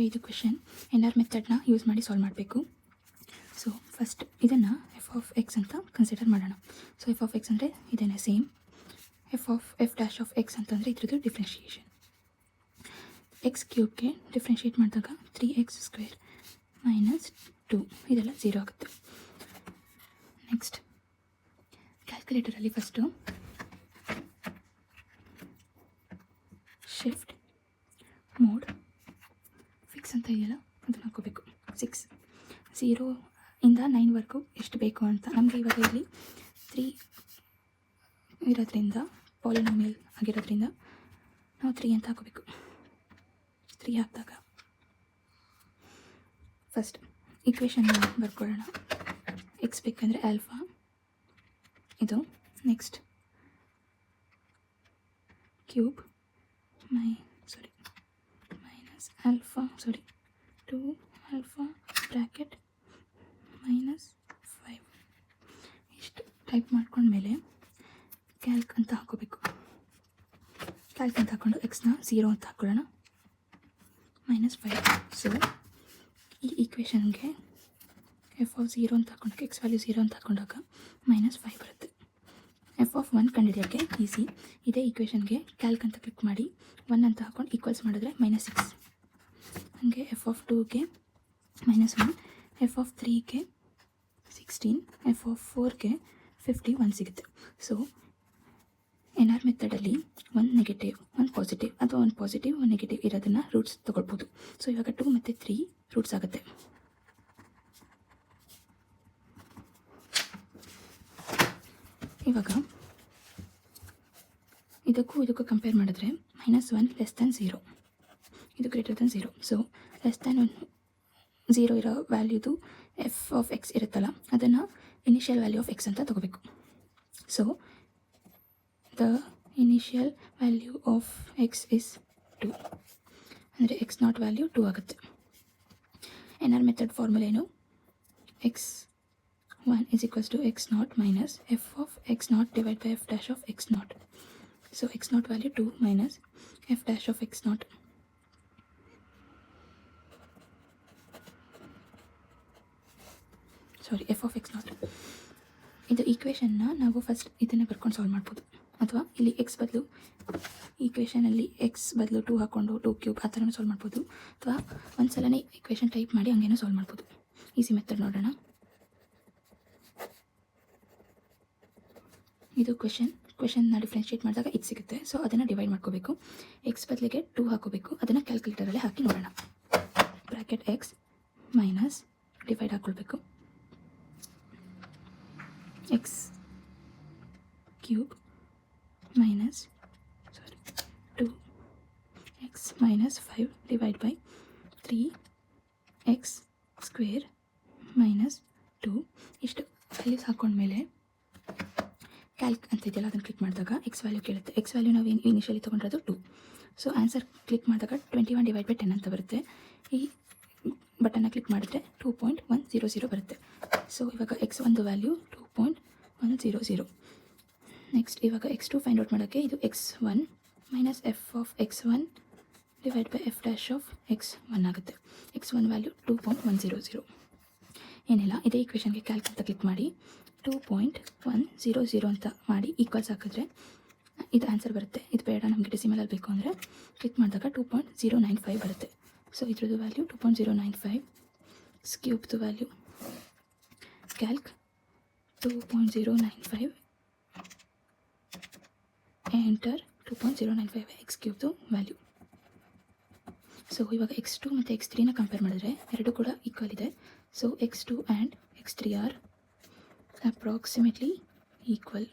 ಇದು question NR ಮೆಥಡ್ನ use ಮಾಡಿ solve ಮಾಡಬೇಕು. ಸೊ ಫಸ್ಟ್ ಇದನ್ನು ಎಫ್ ಆಫ್ ಎಕ್ಸ್ ಅಂತ ಕನ್ಸಿಡರ್ ಮಾಡೋಣ. ಸೊ ಎಫ್ ಆಫ್ ಎಕ್ಸ್ ಅಂದರೆ ಇದೇನೆ same. F dash of X ಅಂತಂದರೆ ಇದ್ರದ್ದು ಡಿಫ್ರೆನ್ಷಿಯೇಷನ್. ಎಕ್ಸ್ ಕ್ಯೂಬ್ಗೆ ಡಿಫ್ರೆನ್ಷಿಯೇಟ್ ಮಾಡಿದಾಗ 3x² ಮೈನಸ್ 2 ಇದೆಲ್ಲ 0 ಆಗುತ್ತೆ. ನೆಕ್ಸ್ಟ್ ಕ್ಯಾಲ್ಕುಲೇಟರಲ್ಲಿ ಫಸ್ಟು ಶಿಫ್ಟ್ ಮೋಡ್ ಫಿಕ್ಸ್ ಅಂತ ಇದೆಯಲ್ಲ ಅದನ್ನು ಹಾಕೋಬೇಕು. 6 0 ಇಂದ 9ವರೆಗೂ ಎಷ್ಟು ಬೇಕು ಅಂತ. ನಮಗೆ ಇವಾಗ ಇಲ್ಲಿ 3 ಇರೋದ್ರಿಂದ ಪಾಲಿನಾಮಿಯಲ್ ಆಗಿರೋದ್ರಿಂದ ನಾವು 3 ಅಂತ ಹಾಕೋಬೇಕು. 3 ಹಾಕಿದಾಗ ಫಸ್ಟ್ ಈಕ್ವೇಷನ್ನ ಬರ್ಕೊಳ್ಳೋಣ. ಎಕ್ಸ್ ಬೇಕಂದರೆ ಆಲ್ಫಾ ಇದು, next cube minus alpha 2 alpha bracket -5 ಇಷ್ಟು ಟೈಪ್ ಮಾಡ್ಕೊಂಡ್ಮೇಲೆ ಕ್ಯಾಲ್ಕ್ ಅಂತ ಹಾಕೋಬೇಕು. ಕ್ಯಾಲ್ಕ್ ಅಂತ ಹಾಕ್ಕೊಂಡು ಎಕ್ಸ್ನ 0 ಅಂತ ಹಾಕ್ಕೊಳ್ಳೋಣ, -5. ಸೊ ಈ ಈಕ್ವೇಷನ್ಗೆ ಎಫ್ ಆಫ್ 0 ಅಂತ ಹಾಕೊಂಡಾಗ ಎಕ್ಸ್ ವ್ಯಾಲ್ಯೂ 0 ಅಂತ ಹಾಕೊಂಡಾಗ -5 ಬರುತ್ತೆ. ಎಫ್ ಆಫ್ 1 ಕಂಡುಹಿಡಿಯೋಕ್ಕೆ ಈಸಿ. ಇದೇ ಈಕ್ವೇಷನ್ಗೆ ಕ್ಯಾಲ್ಕ್ ಅಂತ ಕ್ಲಿಕ್ ಮಾಡಿ 1 ಅಂತ ಹಾಕೊಂಡು ಈಕ್ವಲ್ಸ್ ಮಾಡಿದ್ರೆ -6. ಹಾಗೆ ಎಫ್ ಆಫ್ 2ಗೆ -1, ಎಫ್ ಆಫ್ 3ಗೆ 16, ಎಫ್ ಆಫ್ 4ಗೆ 51 ಸಿಗುತ್ತೆ. ಸೊ NR ಮೆಥಡಲ್ಲಿ 1 ನೆಗೆಟಿವ್ 1 ಪಾಸಿಟಿವ್ ಅಥವಾ 1 ಪಾಸಿಟಿವ್ 1 ನೆಗೆಟಿವ್ ಇರೋದನ್ನು ರೂಟ್ಸ್ ತೊಗೊಳ್ಬೋದು. ಸೊ ಇವಾಗ 2 ಮತ್ತು 3 ರೂಟ್ಸ್ ಆಗುತ್ತೆ. ಇವಾಗ ಇದಕ್ಕೂ ಕಂಪೇರ್ ಮಾಡಿದ್ರೆ -1 <0, ಇದು <0. ಸೊ <0 ಇರೋ ವ್ಯಾಲ್ಯೂದು ಎಫ್ ಆಫ್ ಎಕ್ಸ್ ಇರುತ್ತಲ್ಲ ಅದನ್ನು ಇನಿಷಿಯಲ್ ವ್ಯಾಲ್ಯೂ ಆಫ್ ಎಕ್ಸ್ ಅಂತ ತಗೋಬೇಕು. So the initial value of X is 2 ಅಂದರೆ x0 ವ್ಯಾಲ್ಯೂ 2 ಆಗುತ್ತೆ. NR ಮೆಥಡ್ ಫಾರ್ಮುಲಾ ಏನು? x1 is equals to x0 minus f of x0 divided by f dash of x0. So x0 value 2 minus f dash of x0. f of x0. ಇದು ಈಕ್ವೇಷನ್ನ ನಾವು first ಇದನ್ನು ಬರ್ಕೊಂಡು solve ಮಾಡ್ಬೋದು, ಅಥವಾ ಇಲ್ಲಿ X ಬದಲು ಈಕ್ವೇಷನಲ್ಲಿ X ಬದಲು 2 ಹಾಕ್ಕೊಂಡು 2 ಕ್ಯೂಬ್ ಆ ಥರನೂ ಸಾಲ್ವ್ ಮಾಡ್ಬೋದು, ಅಥವಾ ಒಂದು ಸಲನೇ ಈಕ್ವೇಷನ್ ಟೈಪ್ ಮಾಡಿ ಹಂಗೇನೂ ಸಾಲ್ವ್ ಮಾಡ್ಬೋದು. ಈಸಿ ಮೆಥಡ್ ನೋಡೋಣ. ಇದು ಕ್ವೆಶನ್ನ ಡಿಫ್ರೆನ್ಷಿಯೇಟ್ ಮಾಡಿದಾಗ ಇದು ಸಿಗುತ್ತೆ. ಸೊ ಅದನ್ನು ಡಿವೈಡ್ ಮಾಡ್ಕೋಬೇಕು. ಎಕ್ಸ್ ಬದಲಿಗೆ 2 ಹಾಕೋಬೇಕು. ಅದನ್ನು ಕ್ಯಾಲ್ಕುಲೇಟರಲ್ಲಿ ಹಾಕಿ ನೋಡೋಣ. ಬ್ರ್ಯಾಕೆಟ್ ಎಕ್ಸ್ ಮೈನಸ್ ಡಿವೈಡ್ ಹಾಕ್ಕೊಳ್ಬೇಕು. X cube minus 2x minus 5 divided by 3x² minus 2 ಇಷ್ಟು ವ್ಯಾಲ್ಯೂಸ್ ಹಾಕೊಂಡ್ಮೇಲೆ ಕ್ಯಾಲ್ಕ್ ಅಂತ ಇದೆಯಲ್ಲ ಅದನ್ನು ಕ್ಲಿಕ್ ಮಾಡಿದಾಗ ಎಕ್ಸ್ ವ್ಯಾಲ್ಯೂ ಕೇಳುತ್ತೆ. ಎಕ್ಸ್ ವ್ಯಾಲ್ಯೂ ನಾವು ಏನು ಇನಿಷಿಯಲಿ ತೊಗೊಂಡಿರೋದು 2. ಸೊ ಆನ್ಸರ್ ಕ್ಲಿಕ್ ಮಾಡಿದಾಗ 21 ಡಿವೈಡ್ ಬೈ 10 ಅಂತ ಬರುತ್ತೆ. ಈ ಬಟನ್ನ ಕ್ಲಿಕ್ ಮಾಡಿದ್ರೆ 2.100 ಬರುತ್ತೆ. ಸೊ ಇವಾಗ ಎಕ್ಸ್ ಒಂದು ವ್ಯಾಲ್ಯೂ 2.100. ನೆಕ್ಸ್ಟ್ ಇವಾಗ x2 ಫೈಂಡ್ ಔಟ್ ಮಾಡೋಕ್ಕೆ ಇದು x1 minus F of x1 divide by F dash of x1 ಆಗುತ್ತೆ. x1 value 2.100. ಏನಿಲ್ಲ, ಇದೇ ಈಕ್ವೇಷನ್ಗೆ ಕ್ಯಾಲ್ಕ್ ಅಂತ ಕ್ಲಿಕ್ ಮಾಡಿ 2.100 ಅಂತ ಮಾಡಿ ಈಕ್ವಲ್ಸ್ ಹಾಕಿದ್ರೆ ಇದು ಆನ್ಸರ್ ಬರುತ್ತೆ. ಇದು ಬೇಡ ನಮಗೆ ಡೆಸಿಮಲಲ್ಲಿ ಬೇಕು ಅಂದರೆ ಕ್ಲಿಕ್ ಮಾಡಿದಾಗ 2.095 ಬರುತ್ತೆ. ಸೊ ಇದ್ರದ್ದು ವ್ಯಾಲ್ಯೂ 2.095. ಕ್ಯೂಬ್ದು ವ್ಯಾಲ್ಯೂ ಕ್ಯಾಲ್ಕ್ 2.095 ಎಂಟರ್ 2.095 ಎಕ್ಸ್ ಕ್ಯೂಬ್ದು ವ್ಯಾಲ್ಯೂ. ಸೊ ಇವಾಗ x2 ಮತ್ತು x3ನ ಕಂಪೇರ್ ಮಾಡಿದ್ರೆ ಎರಡು ಕೂಡ ಈಕ್ವಲ್ ಇದೆ. So x2 and x3 are approximately equal.